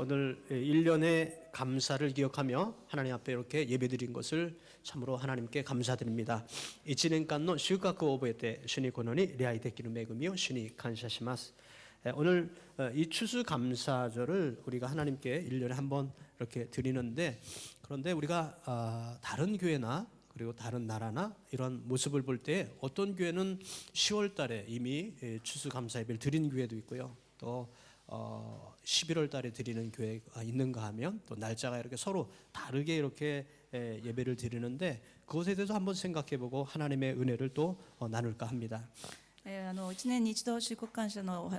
오늘 1년의 감사를 기억하며 하나님 앞에 이렇게 예배드린 것을 참으로 하나님께 감사드립니다. 1年間の収穫を覚えて主にこのように礼拝できる恵みを主に感謝します。오늘 이 추수감사절을 우리가 하나님께 1년에 한 번 이렇게 드리는데, 그런데 우리가 다른 교회나 그리고 다른 나라나 이런 모습을 볼 때 어떤 교회는 10월 달에 이미 추수감사 예배를 드린 교회도 있고요. 또 11월 달에 드리는 교회가 있는가 하면 또 날짜가 이렇게 서로 다르게 이렇게 예배를 드리는데, 그것에 대해서 한번 생각해보고 하나님의 은혜를 또 나눌까 합니다. 1年に一度収穫感謝の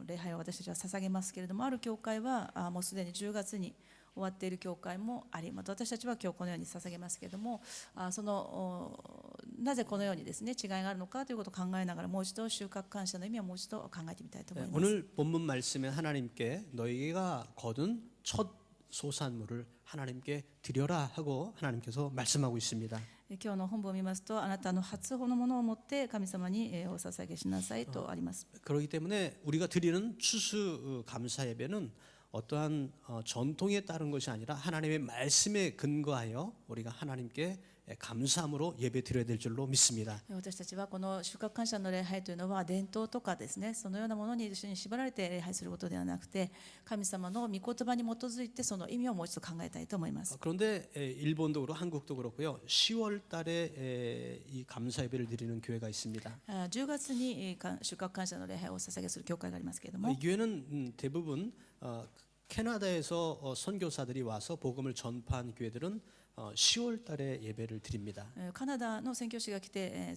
礼拝を私たちは捧げますけれども、ある教会はもうすでに10月に終わっている教会もあり、また私たちは今日このように捧げますけれども、なぜこのようにですね違いがあるのかということを考えながら、もう一度収穫感謝の意味をもう一度考えてみたいと思います。 오늘 본문 말씀에 하나님께 너희가 거둔 첫 소산물을 하나님께 드려라 하고 하나님께서 말씀하고 있습니다. 今日の本文を見ますと、あなたの初穂のものを持って神様にお捧げしなさいとあります。 그렇기 때문에 우리가 드리는 추수 감사 예배는 어떠한 전통에 따른 것이 아니라 하나님의 말씀에 근거하여 우리가 하나님께 감사함으로 예배 드려야 될 줄로 믿습니다. 私たちはこの収穫感謝の礼拝というのは伝統とかですね、そのようなものに一緒に縛られて礼拝することではなくて、神様の御言葉に基づいてその意味をもう一度考えたいと思います。 그런데 일본도 그렇고 한국도 그렇고요, 10월 달에 이 감사 예배를 드리는 교회가 있습니다. 10月に収穫感謝の礼拝をお捧げする教会がありますけれども、 이 교회는 대부분 캐나다에서 선교사들이 와서 복음을 전파한 교회들은 10월 달에 예배를 드립니다. カナダの宣教師が来て、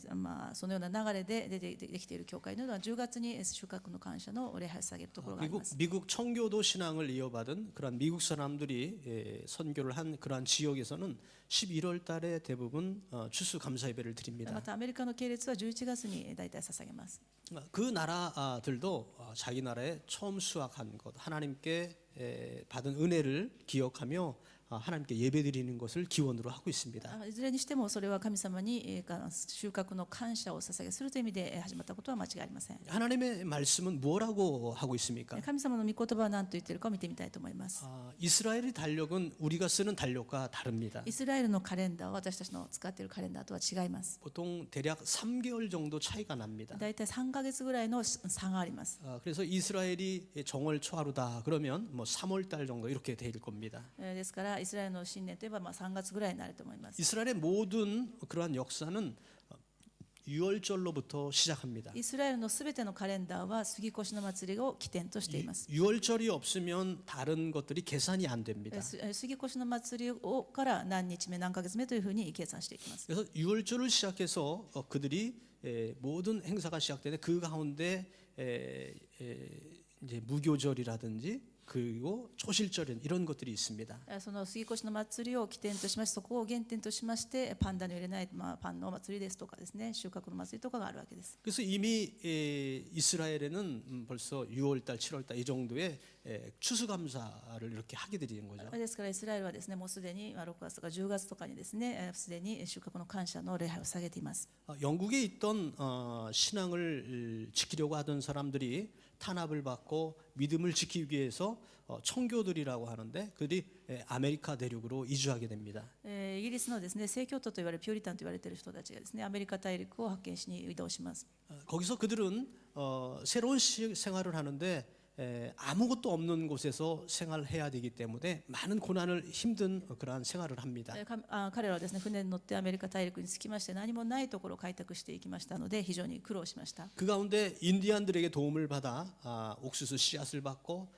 そのような流れでできている教会というのは10月に収穫の感謝の礼拝を捧げるところがあります。 미국 청교도 신앙을 이어받은 그런 미국 사람들이 선교를 한 그러한 지역에서는 11월 달에 대부분 추수 감사 예배를 드립니다. またアメリカの系列は11月に大体捧げます。 그 나라들도 자기 나라에 처음 수확한 것, 하나님께 받은 은혜를 기억하며 하나님께 예배드리는 것을 기원으로 하고 있습니다. いずれにしてもそれは神様に収穫の感謝を捧げするという意味で始まったことは間違いありません。 하나님의 말씀은 뭐라고 하고 있습니까? 神様の御言葉は何と言っているかを見てみたいと思います。 이스라엘의 달력은 우리가 쓰는 달력과 다릅니다. イスラエルのカレンダーは私たちの使っているカレンダーとは違います。 보통 대략 3개월 정도 차이가 납니다. だいたい3ヶ月ぐらいの差があります。 그래서 이스라엘이 정월 초하루다 그러면 뭐 3월 달 정도 이렇게 될 겁니다. ですからイスラエルの新年といえば3月ぐらいになると思います。 이스라엘의 모든 그러한 역사는 유월절로부터 시작합니다. イスラエルのすべてのカレンダーは杉越の祭りを起点としています。 유월절이 없으면 다른 것들이 계산이 안 됩니다. 杉越の祭りをから何日目何ヶ月目というふうに計算していきます。 그래서 유월절을 시작해서 그들이 모든 행사가 시작되는데 그 가운데 이제 무교절이라든지 그리고 초실절 이런 것들이 있습니다. その杉越の祭りを起点としまして、そこを原点としましてパンダの入れない、パンの祭りですとかですね、収穫の祭りとかがあるわけです。 그래서 이미 이스라엘에는 벌써 6월달, 7월달 이 정도의 추수감사를 이렇게 하게 되는 거죠. ですからイスラエルはですね、もうすでに6月とか10月とかにですね、すでに収穫の感謝の礼拝を捧げています。 영국에 있던 신앙을 지키려고 하던 사람들이 탄압을 받고 믿음을 지키기 위해서 청교들이라고 하는데 그들이 아메리카 대륙으로 이주하게 됩니다. イギリスのですね、正教徒と言われるピューリタンと言われている人たちがですね、アメリカ大陸を発見しに移動します。 거기서 그들은 새로운 생활을 하는데 아무것도 없는 곳에서 생활해야 되기 때문에 많은 고난을 힘든 그러한 생활을 합니다. 彼らはですね、船に乗ってアメリカ大陸に着きまして、何もないところを開拓していきましたので非常に苦労しました。 그 가운데 인디안들에게 도움을 받아 옥수수 씨앗을 받고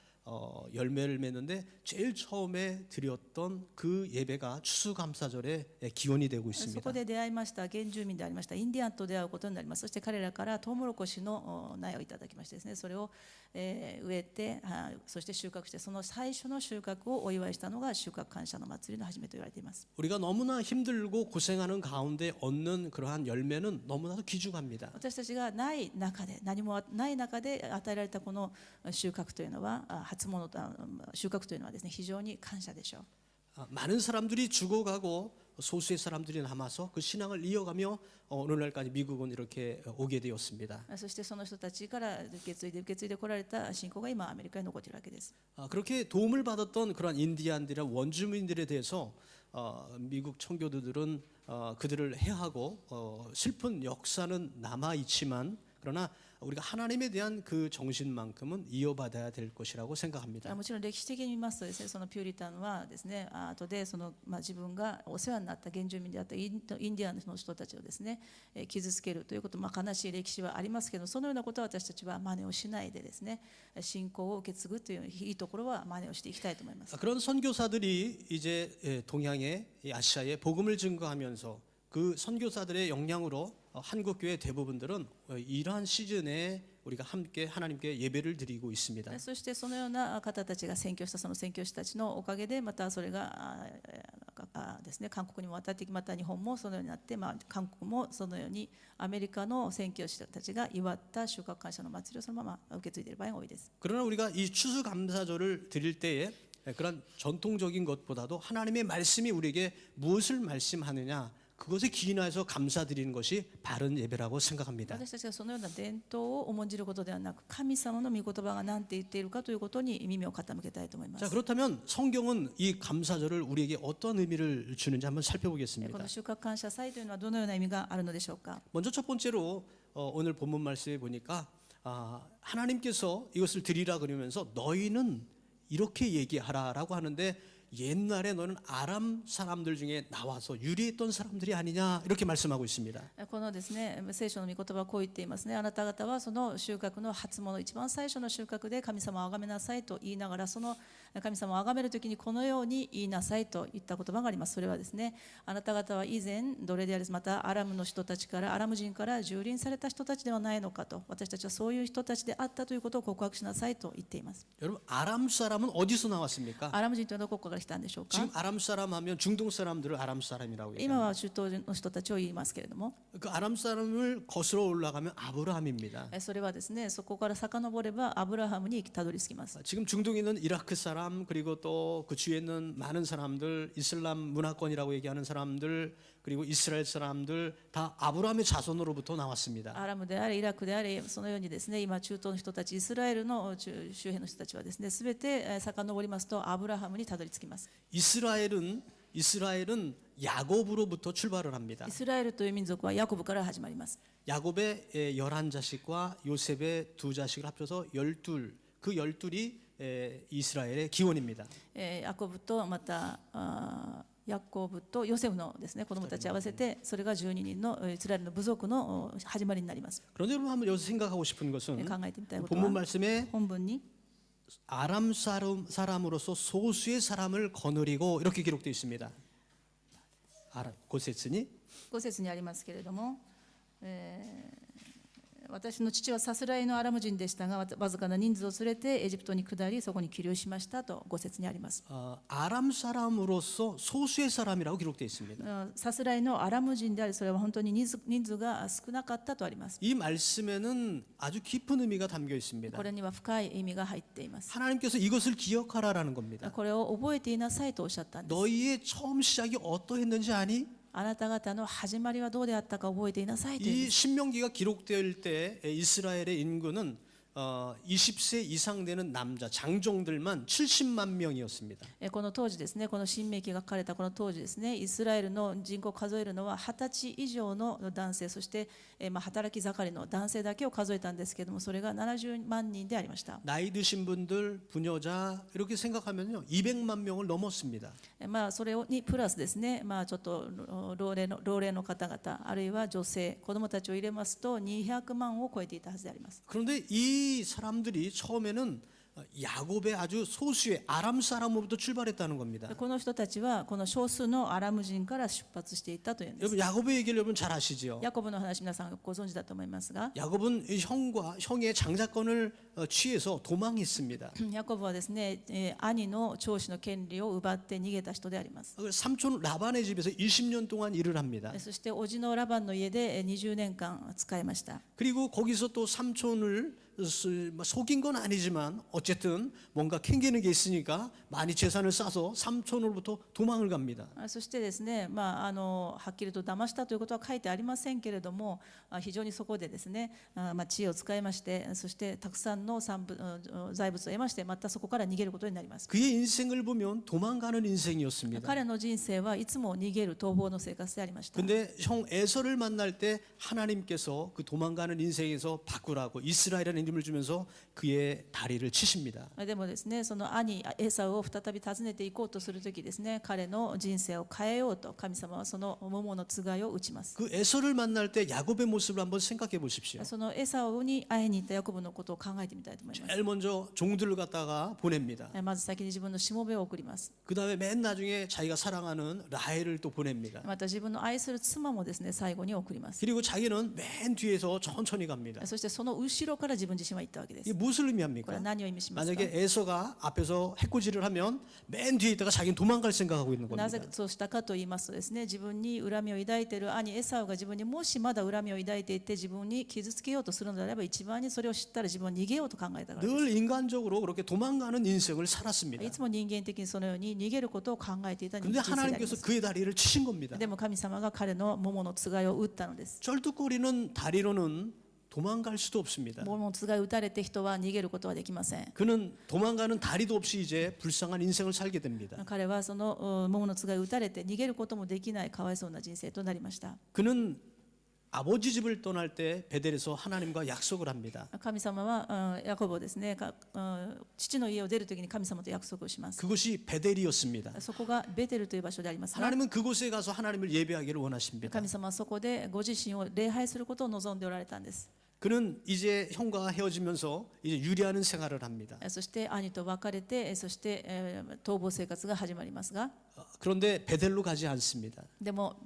열매를 맺는데 제일 처음에 드렸던 그 예배가 추수감사절의 기원이 되고 そ 있습니다. こで出会いました原住民でありましたインディアンと出会うことになります。そして彼らからトウモロコシの苗をいただきましてですね、それを植えて、そして収穫して、その最初の収穫をお祝いしたのが収穫感謝の祭りの始めと言われています。 우리가 너무나 힘들고 고생하는 가운데 얻는 그러한 열매는 너무나도 귀중합니다. 私たちがない中で、何もない中で与えられたこの収穫というのは、初物収穫というのはですね、非常に感謝でしょう。 많은 사람들이 죽어가고 소수의 사람들이 남아서 그 신앙을 이어가며 오늘날까지 미국은 이렇게 오게 되었습니다. そしてその人たちから受け継いでこられた信仰が今アメリカに残っているわけです。 그렇게 도움을 받았던 그런 인디안들이나 원주민들에 대해서 미국 청교도들은 그들을 해하고 슬픈 역사는 남아 있지만 그러나 우리가 하나님에 대한 그 정신만큼은 이어받아야 될 것이라고 생각합니다. もちろん歴史的に見ますとですね、そのピューリタンはですね、後でその自分がお世話になった原住民であったインディアンの人たちをですね、傷つけるということ、悲しい歴史はありますけど、そのようなことは私たちは真似をしないでですね、信仰を受け継ぐといういいところは真似をしていきたいと思います。 그런 선교사들이 이제 동양의 아시아에 복음을 증거하면서 그 선교사들의 영향으로 한국 교회 대부분들은 이러한 시즌에 우리가 함께 하나님께 예배를 드리고 있습니다. そしてそのような方たちが宣教したその宣教師たちのおかげでまたそれがですね、韓国にも渡ってまた日本もそのようになって、韓国もそのようにアメリカの宣教師たちが祝った収穫感謝の祭りをそのまま受け継いでいる場合が多いです。 그러나 우리가 이 추수감사절을 드릴 때에 그런 전통적인 것보다도 하나님의 말씀이 우리에게 무엇을 말씀하느냐 그것에 기인해서 감사드리는 것이 바른 예배라고 생각합니다. 私たちがそのような伝統を重んじることではなく、神様の御言葉が何て言っているかということに耳を傾けたいと思います。 자, 그렇다면 성경은 이 감사절을 우리에게 어떤 의미를 주는지 한번 こ 살펴보겠습니다. の収穫感謝祭というのはどのような意味があるのでしょうか。 먼저 첫 번째로 오늘 본문 말씀에 보니까 하나님께서 이것을 드리라 그러면서 너희는 이렇게 얘기하라라고 하는데 옛날에 너는 아람 사람들 중에 나와서 유리했던 사람들이 아니냐 이렇게 말씀하고 있습니다. このですね、聖書の御言葉はこう言っていますね。あなた方はその収穫の初物、一番最初の収穫で神様を崇めなさいと言いながら、その神様を崇めるときにこのように言いなさいといった言葉があります。それはですね、あなた方は以前奴隷であり、またアラムの人たちから、アラム人から蹂躙された人たちではないのかと、私たちはそういう人たちであったということを告白しなさいと言っています。 여러분 아람 사람은 어디서 나왔습니까? アラム人というのはどこから来たんでしょうか。 지금 아람 사람 하면 중동 사람들을 아람 사람이라고 今 얘기합니다. は中東の人たちを言いますけれども、 그 아람 사람을 거슬러 올라가면 아브라함입니다. それはですね、そこから遡ればアブラハムにたどり着きます。 지금 중동에 있는 이라크 사람 그리고 또 그 주위에 있는 많은 사람들 이슬람 문화권이라고 얘기하는 사람들 그리고 이스라엘 사람들 다 아브라함의 자손으로부터 나왔습니다. アラムであれイラクであれ、そのようにですね、今中東の人たち、イスラエルの周辺の人たちはですね、すべて遡りますとアブラハムにたどり着きます。 이스라엘은 야곱으로부터 출발을 합니다. イスラエルという民族はヤコブから始まります。 야곱의 11자식과 요셉의 2자식을 합쳐서 12, 그 12이 이스라엘의 기원입니다. ヤコブとまたヤコブとヨセフのですね、子供たち合わせて、それが12人のイスラエルの部族の始まりになります。 그런데 여러분 한번 여기서 생각하고 싶은 것은 考えてみたいことは 본문 말씀에 本文に 아람 사람으로서 소수의 사람을 거느리고 이렇게 기록되어 있습니다. 고세스니 5節にありますけれども、私の父はさすらいのアラム人でしたが、わずかな人数を連れてエジプトに下り、そこに起立しましたと5節にあります。 아람 사람으로서 소수의 사람이라고 기록되어 있습니다. さすらいのアラム人であり、それは本当に人数が少なかったとあります。 이 말씀에는 아주 깊은 의미가 담겨 있습니다. これには深い意味が入っています。 하나님께서 이것을 기억하라라는 겁니다. これを覚えていなさいとおっしゃったんです。 너희의 처음 시작이 어떠했는지 아니? あなた方の始まりはどうであったか覚えていなさいというん 이 です。 신명기가 기록될 때 이스라엘의 인구는 20세 이상 되는 남자 장종들만 70만 명이었습니다. この当時ですね、この新明記が書かれたこの当時ですね、イスラエルの人口を数えるのは20歳以上の男性、そして働き盛りの男性だけを数えたんですけれども、それが70万人でありました。 나이 드신 분들, 부녀자 이렇게 생각하면요 200만 명을 넘었습니다. それにプラスですね、ちょっと老齢の方々、あるいは女性、子どもたちを入れますと200万を超えていたはずであります。 그런데 이 사람들이 처음에는 야곱의 아주 소수의 아람 사람으로부터 출발했다는 겁니다. この人たちはこの少数のアラム人から出発していったというんです。 여러분 야곱의 얘기를 여러분 잘 아시죠? ヤコブの話、皆さんご存知だと思いますが、 야곱은 형의 장자권을 취해서 도망했습니다. ヤコブはですね、兄の長子の権利を奪って逃げた人であります。 삼촌 라반의 집에서 20년 동안 일을 합니다. そして叔父のラバンの家で20年間使いました。 그리고 거기서 또 삼촌을 속인 건 아니지만 어쨌든 뭔가 캥기는 게 있으니까 많이 재산을 쌓아서 삼촌으로부터 도망을 갑니다. そしてですね、はっきりと騙したということは書いてありませんけれども、非常にそこでですね、知恵を使いまして、そしてたくさんの財物を得まして、またそこから逃げることになります。 그의 인생을 보면 도망가는 인생이었습니다. 彼の人生はいつも逃げる逃亡の生活でありました。 근데 형 에서를 만날 때 하나님께서 그 도망가는 인생에서 바꾸라고 이스라엘이라는 이름을 주면서 그의 다리를 치십니다. でもですね、その兄エサウを再び訪ねていこうとするときですね、彼の人生を変えようと神様はその桃のつがいを打ちます。 그 에서를 만날 때 야곱의 모습을 한번 생각해 보십시오. そのエサウに会いに行ったヤコブのことを考えてみたいと思います。 제일 먼저 종들을 갖다가 보냅니다. まず先に自分のしもべを送ります。 그 다음에 맨 나중에 자기가 사랑하는 라헬을 또 보냅니다. また自分の愛する妻もですね、最後に送ります。 그리고 자기는 맨 뒤에서 천천히 갑니다. そしてその後ろから自分自身は行ったわけです。 이게 무엇을 これ 의미합니까? は何を意味しますか？ 만약에 에서가 앞에서 해코지를 하면 맨 뒤에 있다가 자기는 도망갈 생각하고 있는 な 겁니다. ぜそうしたかと言いますとですね、自分に恨みを抱いている兄エサウが自分にもしまだ恨みを抱いていて自分に傷つけようとするのであれば、一番にそれを知ったら自分は逃げようと考えたからです。 늘 인간적으로 그렇게 도망가는 인생을 살았습니다. いつも人間的にそのように逃げることを考えていた人 근데 生でありま 하나님께서 す。 그의 다리를 치신 겁니다. でも神様が彼の桃のつがいを打ったのです。 쩔뚝거리는 다리로는 도망갈 수도 없습니다. 桃のつがいを打たれて人は逃げることはできません。 그는 도망가는 다리도 없이 이제 불쌍한 인생을 살게 됩니다. 彼はその桃のつがいを打たれて逃げることもできないかわいそうな人生となりました。 그는 아버지 집을 떠날 때 베델에서 하나님과 약속을 합니다. 神様はヤコブをですね、父の家を出るときに神様と約束をします。 그것이 베델이었습니다. そこがベテルという場所でありますが、 하나님은 그곳에 가서 하나님을 예배하기를 원하십니다. 神様はそこでご自身を礼拝することを望んでおられたんです。 그는 이제 형과 헤어지면서 이제 유리하는 생활을 합니다. そして兄と別れて、そして逃亡生活が始まりますが、 그런데 베델로 가지 않습니다. でも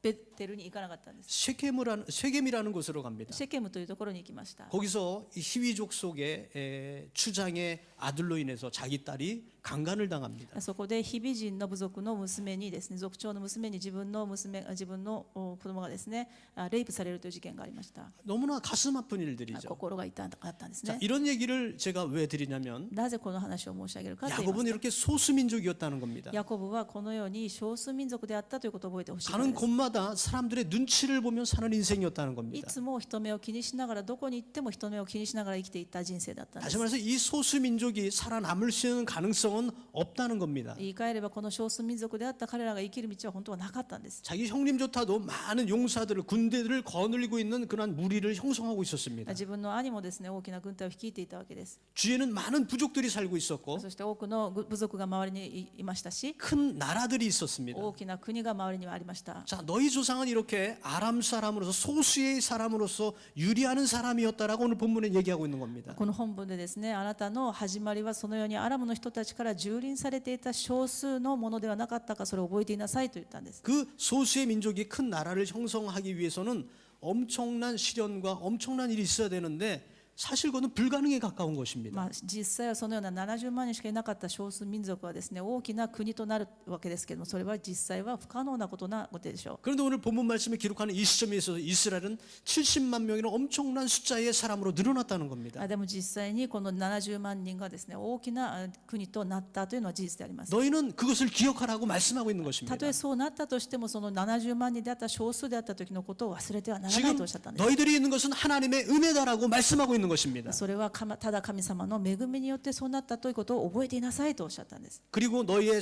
ベテルに行かなかったんです。 쉐겜이라는 곳으로 갑니다. シェケムというところに行きました。 거기서 이 히위족 속의 추장의 아들로 인해서 자기 딸이 강간을 당합니다. そこでヒビ人の部族の娘にですね、族長の娘に自分の子供がですね、レイプされるという事件がありました。 너무나 가슴 아픈 일들이죠. 心が痛かったんですね。 자, 이런 얘기를 제가 왜 드리냐면 なぜこの話を申し上げるかと言います 야곱은 と、 이렇게 소수민족이었다는 겁니다. ヤコブはこのように少数民族であったということを覚えてほしいから 가는 です。 곳마다 사람들의 눈치를 보면 사는 인생이었다는 い 겁니다. つも人目を気にしながら、どこに行っても人目を気にしながら生きていった人生だったんで 다시 す。 말해서 이 소수민족이 살아남을 수 있는 가능성은 없다는 겁니다. 言い換えればこの少数民族であった彼らが生きる道は本当はなかったんです。 자기 형님조차도 많은 용사들을 군대들을 거느리고 있는 그런 무리를 형성하고 있었습니다. 自分の兄もですね、大きな軍隊を率いていたわけです。 주위에는 많은 부족들이 살고 있었고 そして多くの部族が周りにいましたし、 큰 나라들이 있었습니다. 大きな国が周りにはありました。 자, 너희 조상은 이렇게 아람 사람으로서 소수의 사람으로서 유리하는 사람이었다라고 오늘 본문에 얘기하고 있는 겁니다. この本文でですね、あなたの始まりはそのようにアラムの人たちから蹂躙されていた少数のものではなかったか、それを覚えていなさいと言ったんです。 그 소수의 민족이 큰 나라를 형성하기 위해서는 엄청난 시련과 엄청난 일이 있어야 되는데 사실 그거는 불가능에 가까운 것입니다. 実際はそのような70万人しかいなかった少数民族はですね、大きな国となるわけですけれども、それは実際は不可能なことなことでしょう。 그런데 오늘 본문 말씀에 기록하는 이 시점에 있어서 이스라엘은 70만 명이나 엄청난 숫자의 사람으로 늘어났다는 겁니다. でも実際にこの70万人がですね、大きな国となったというのは事実であります。 너희는 그것을 기억하라고 말씀하고 있는 것입니다. たとえそうなったとしても、その70万人であった少数であった時のことを忘れてはならない 지금 とおっしゃったんです。 너희들이 있는 것은 하나님의 은혜다라고 말씀하고 있는 것입니다. それはただ神様の恵みによってそうなったということを覚えていなさいとおっしゃったんです。 그리고 너희의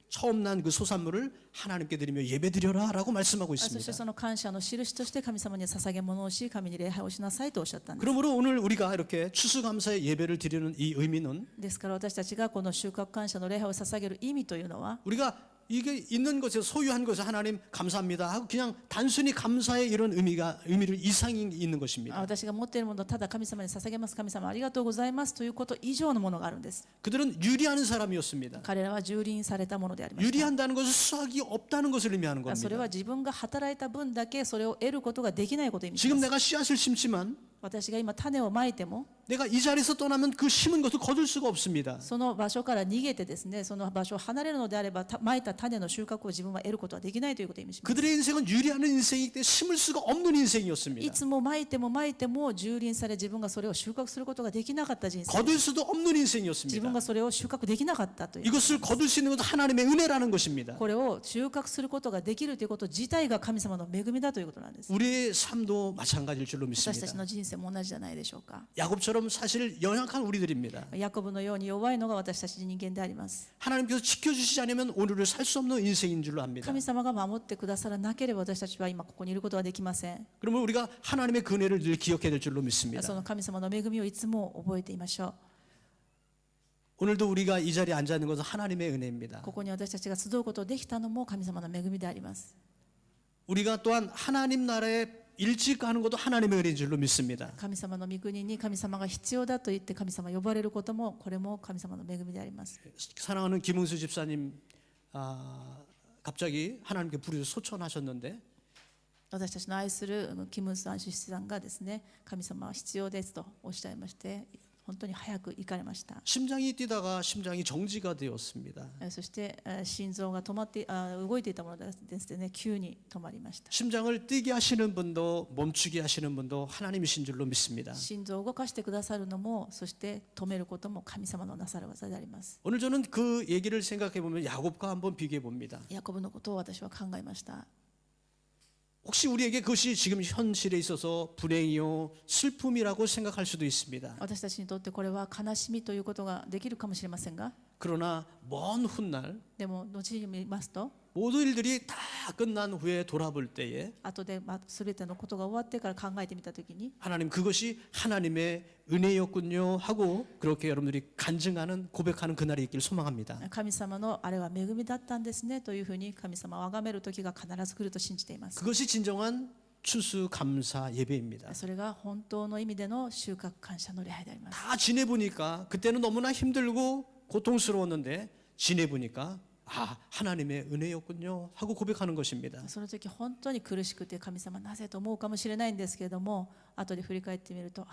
처음 난 그 소산물을 하나님께 드리며 예배드려라라고 말씀하고 そして 있습니다. その感謝の印として神様に捧げ物をし、神に礼拝をしなさいとおっしゃったんです。 그러므로 오늘 우리가 이렇게 추수감사의 예배를 드리는 이 의미는 ですから私たちがこの収穫感謝の礼拝を捧げる意味というのは、 우리가 이게 있는 것에 소유한 것에 하나님 감사합니다 하고 그냥 단순히 감사의 이런 의미를 이상이 있는 것입니다. 私が持っているものをただ神様に捧げます、神様ありがとうございますということ以上のものがあるんです。 그들은 유리하는 사람이었습니다. 彼らは蹂躙されたものでありました。 유리한다는 것은 수확이 없다는 것을 의미하는 それ 겁니다. は自分が働いた分だけそれを得ることができないことを意味し 지금 ます。 내가 씨앗을 심지만 私が今種をまいても 내가 이 자리에서 떠나면 그 심은 것을 거둘 수가 없습니다. その場所から逃げてですね、その場所を離れるのであれば、まいた種の収穫を自分は得ることはできないということを意味します。 그들의 인생은 유리하는 인생이기 때문에 심을 수가 없는 い 인생이었습니다. つもまいてもまいても蹂躙され、自分がそれを収穫することができなかった人生。 거둘 수도 없는 自 인생이었습니다. 分がそれを収穫できなかったという。 이것을 거둘 수 있는 것은 하나님의 은혜라는 것입니다. これを収穫することができるということ自体が神様の恵みだということなんです。 우리의 삶도 마찬가지일 줄로 私たち 믿습니다. の人生も同じじゃないでしょうか。 야곱처럼 사실 연약한 우리들입니다. ヤコブのように弱いのが私たち人間であります。 하나님께서 지켜주시지 않으면 오늘을 살 수 없는 인생인 줄로 압니다. 神様が守ってくださらなければ私たちは今ここにいることはできません。 그러면 우리가 하나님의 그 은혜를 늘 기억해야 될 줄로 そ 믿습니다. の神様の恵みをいつも覚えていましょ 오늘도 우리가 이 자리에 앉아 있는 것은 하나님의 은혜입니다. う。ここに私たちが集うことができたのも神様の恵みであります。 우리가 또한 하나님 나라에 일찍 가는 것도 하나님의 은혜인 줄로 믿습니다. 神様の御国に神様が必要だと言って神様呼ばれることもこれも神様の恵みであります。 사랑하는 김은수 집사님, 갑자기 하나님께 부르셔 소천하셨는데 私たちの愛するキム・スアンシスさんがですね、神様は必要ですとおっしゃいまして、本当に早く行かれました。 심장이 뛰다가 심장이 정지가 되었습니다. そして心臓が止まって動いていたものですね、急に止まりました。 심장을 뛰게 하시는 분도 멈추게 하시는 분도 하나님이신 줄로 믿습니다. 心臓を動かしてくださるのも、そして止めることも神様のなさる技であります。 오늘 저는 그 얘기를 생각해 보면 야곱과 한번 비교해 봅니다. ヤコブのことを私は考えました。 혹시 우리에게 그것이 지금 현실에 있어서 불행이요 슬픔이라고 생각할 수도 있습니다. 私たちにとってこれは悲しみということができるかもしれませんが、 그러나 먼 훗날 でも後に見ますと、 모든 일들이 다 끝난 후에 돌아볼 때에 後で全てのことが終わってから考えてみたときに、 하나님 그것이 하나님의 은혜였군요 하고 그렇게 여러분들이 간증하는 고백하는 그날이 있길 소망합니다. 神様のあれは恵みだったんですねというふうに神様を崇める時が必ず来ると信じています。 그것이 진정한 추수 감사 예배입니다. それが本当の意味での収穫感謝の礼拝であります。 다 지내보니까 그때는 너무나 힘들고 고통스러웠는데 지내보니까 하나님의 은혜였군요 하고 고백하는 것입니다. その時本当に苦しくて神様なぜと思うかもしれないんですけれども、後で振り返ってみると、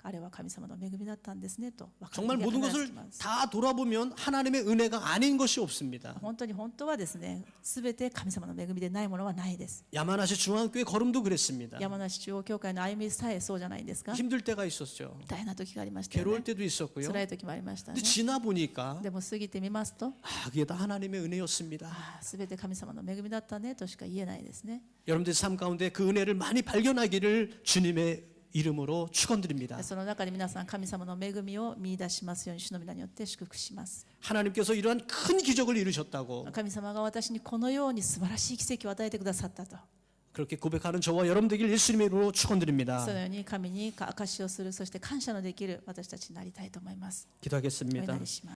あれは神様の恵みだったんですねと分かる 정말 時が 모든 必ず 것을 来ます。 다 돌아보면 하나님의 은혜가 아닌 것이 없습니다. 本当はですね、すべて神様の恵みでないものはないです。 야마나시 중앙교회 걸음도 그랬습니다. 山梨中央教会の歩みさえそうじゃないですか。 힘들 때가 있었죠. 大変な時がありましたよ 괴로울 ね。 때도 있었고요. 辛い時もありましたね 근데 。 지나 보니까 でも過ぎてみますと、 그게 다 하나님의 은혜였습니다. すべて神様の恵みだったねとしか言えないですね。 여러분들 삶 가운데 그 은혜를 많이 발견하기를 주님의 이름으로 축원드립니다. その中で皆さん神様の恵みを見出しますように主の皆によって祝福します。 하나님께서 이러한 큰 기적을 이루셨다고 神様が私にこのように素晴らしい奇跡を与えてくださったと。 그렇게 고백하는 저와 여러분들에게 예수님의 이름으로 축원드립니다. そのように神に証しをする、そして感謝のできる私たちになりたいと思います。お 기도하겠습니다. 祈りします。